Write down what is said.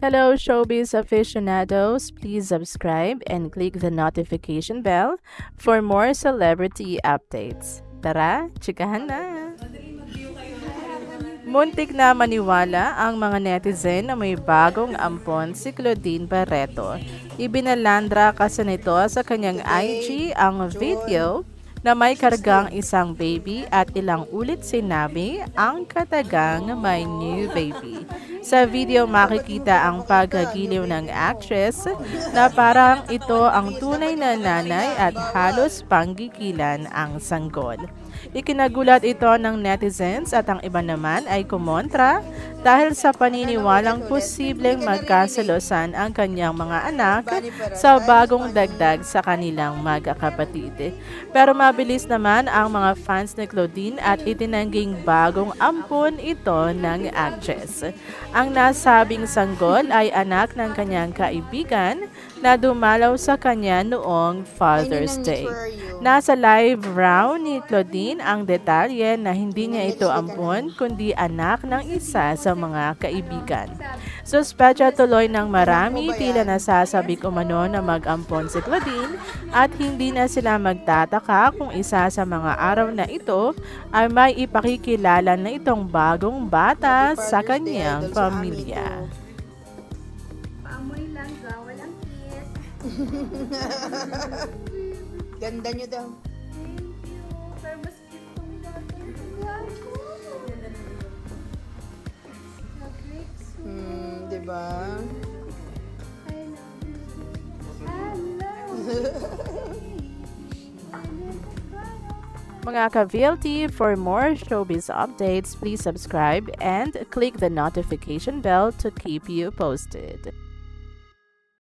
Hello, showbiz aficionados. Please subscribe and click the notification bell for more celebrity updates. Tara, chikahan na! Muntik na maniwala ang mga netizen na may bagong ampon si Claudine Barreto. Ibinalandra kasi nito sa kanyang IG ang video na may kargang isang baby at ilang ulit sinabi ang katagang may new baby. Sa video makikita ang paggagiliw ng actress na parang ito ang tunay na nanay at halos panggigilan ang sanggol. Ikinagulat ito ng netizens at ang iba naman ay kumontra dahil sa paniniwalang posibleng magkasalosan ang kanyang mga anak sa bagong dagdag sa kanilang magkakapatid. Pero mabilis naman ang mga fans ni Claudine at itinangging bagong ampon ito ng actress. Ang nasabing sanggol ay anak ng kanyang kaibigan na dumalaw sa kanya noong Father's Day. Nasa live round ni Claudine ang detalye na hindi niya ito ampon kundi anak ng isa sa mga kaibigan. Suspecha tuloy ng marami tila nasasabi umano na mag-ampon si Claudine at hindi na sila magtataka kung isa sa mga araw na ito ay may ipakikilala na itong bagong bata sa kanyang pamilya. Paamoy lang, walang kiss. Ganda nyo daw. Thank you. Pero mas cute kami natin. Gago. Nag-breaks. Diba? I love you. I love you. Mga ka-VLT, for more showbiz updates, please subscribe and click the notification bell to keep you posted.